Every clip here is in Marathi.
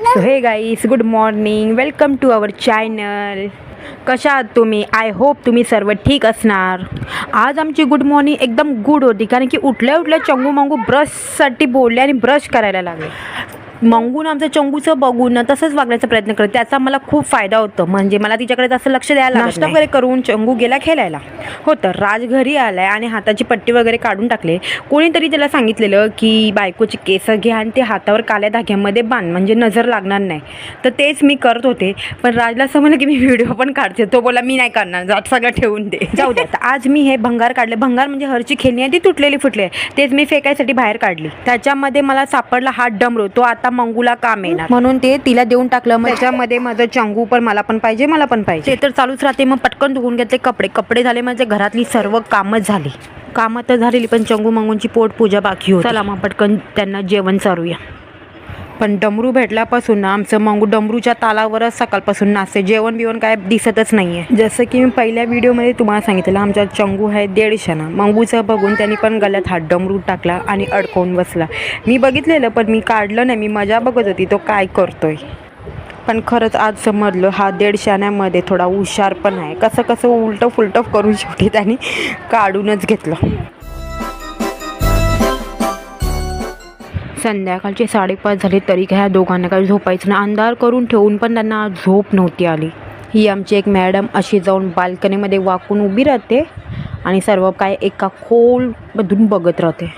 So hey guys, good morning, welcome to our channel. कशा आहात तुम्ही? आय होप तुम्ही सर्व ठीक असणार. आज आमची गुड मॉर्निंग एकदम गुड होती, कारण की उठल्या उठल्या चंगू मंगू ब्रशसाठी बोलले आणि ब्रश करायला लागले. मंगून आमचं चंगूचं बघून तसंच वागण्याचा प्रयत्न करत. त्याचा मला खूप फायदा होतो, म्हणजे मला तिच्याकडे जास्त लक्ष द्यायला. नाश्ता वगैरे करून चंगू गेला खेळायला. हो, तर राज घरी आलाय आणि हाताची पट्टी वगैरे काढून टाकले. कोणीतरी त्याला सांगितलेलं की बायकोची केस घ्या आणि ते हातावर काल्या धाग्यामध्ये बांध, म्हणजे नजर लागणार नाही. तर तेच मी करत होते, पण राजला समजलं की मी व्हिडिओ पण काढते. तो बोला मी नाही करणार, जात सगळं ठेवून दे. जाऊ दे. आज मी हे भंगार काढले. भंगार म्हणजे हरची खेळणी आहे ती तुटलेली फुटली आहे, तेच मी फेकायसाठी बाहेर काढली. त्याच्यामध्ये मला सापडला हा डमरू. तो आता मंगूला काम येणार म्हणून ते तिला देऊन टाकलं. मग त्याच्यामध्ये माझं चंगू पण मला पण पाहिजे. ते तर चालूच राहते. मग पटकन धुवून घेतले कपडे झाले. म्हणजे घरातली सर्व कामं झाली. कामं तर झालेली, पण चंगू मंगूंची पोट पूजा बाकी होती. चला मग पटकन त्यांना जेवण चारूया. पण डमरू भेटल्यापासून ना आमचं मंगू डमरूच्या तालावरच सकाळपासून नाचते. जेवण बिवण काय दिसतच नाही आहे. जसं की मी पहिल्या व्हिडिओमध्ये तुम्हाला सांगितलं, आमचा चंगू आहे 150. मंगूचं बघून त्यांनी पण गळ्यात हात डमरू टाकला आणि अडकवून बसला. मी बघितलेलं, पण मी काढलं नाही. मी मजा बघत होती तो काय करतोय. पण खरंच आज समजलं हा 150मध्ये थोडा हुशार पण आहे. कसं उलटं फुलटं करून शेवटी त्याने काढूनच घेतलं. संध्याकाळचे 5:30 झाले तरी ह्या दोघांना काही झोपायचं ना. अंधार करून ठेवून पण त्यांना झोप नव्हती आली. ही आमची एक मॅडम अशी जाऊन बाल्कनीमध्ये वाकून उभी राहते आणि सर्व काय एका खोलमधून बघत राहते.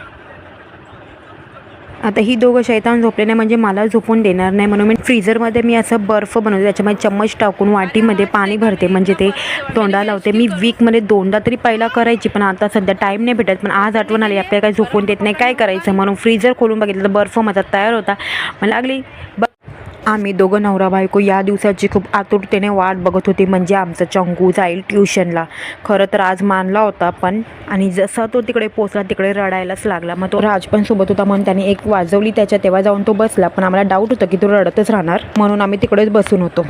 आता ही दोघं शैतान झोपले नाही, म्हणजे मला झोपून देणार नाही, म्हणून मी फ्रीझरमध्ये मी असं बर्फ बनवते. त्याच्यामध्ये चम्मच टाकून वाटीमध्ये पाणी भरते, म्हणजे ते तोंडाला लावते. मी वीकमध्ये 2दा तरी पहिला करायची, पण आता सध्या टाईम नाही भेटत. पण आज आठवण आली आपल्याला काही झोपून देत नाही, काय करायचं म्हणून फ्रीझर खोलून बघितलं तर बर्फ माझा तयार होता. मला लागली आम्ही दोघं नवरा बायको या दिवसाची खूप आतुरतेने वाट बघत होती, म्हणजे आमचं चंगू जाईल ट्युशनला. खरं तर आज मानला होता, पण आणि जसा तो तिकडे पोचला तिकडे रडायलाच लागला. मग तो राज पण सोबत होता, म्हणून त्याने एक वाजवली त्याच्या, तेव्हा जाऊन तो बसला. पण आम्हाला डाऊट होतं की तो रडतच राहणार, म्हणून आम्ही तिकडेच बसून होतो.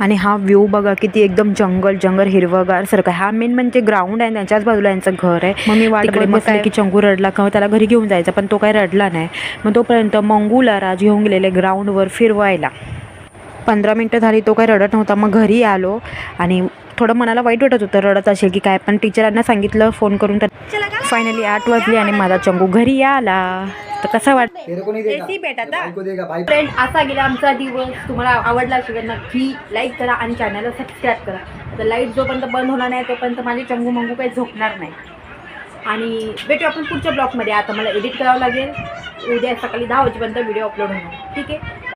आणि हा व्ह्यू बघा किती एकदम जंगल हिरवगार सारखं. हा मेन म्हणजे ग्राउंड आहे, त्याच्याच बाजूला यांचं घर आहे. मग मी वाटकडे बसले की चंगू रडला का त्याला घरी घेऊन जायचं, पण तो काही रडला नाही. मग तोपर्यंत मंगूला राज घेऊन गेलेले ग्राउंडवर फिरवायला. 15 मिनटं झाली, तो काही रडत नव्हता. मग घरी आलो आणि थोडं मनाला वाईट वाटत होतं, रडत असेल की काय. पण टीचरांना सांगितलं फोन करून, तर फायनली 8 वाजली आणि माझा चंगू घरी आला. तर कसा फ्रेंड, असा गेला आमचा दिवस. तुम्हाला आवडला असेल नक्की लाईक करा आणि चॅनलला सबस्क्राईब करा. तर लाईट जोपर्यंत बंद होणार नाही तोपर्यंत माझे चंगू मंगू काही झोपणार नाही. आणि भेटू आपण पुढच्या ब्लॉगमध्ये. आता मला एडिट करावं लागेल. उद्या सकाळी 10 वाजेपर्यंत व्हिडिओ अपलोड होणार. ठीक आहे.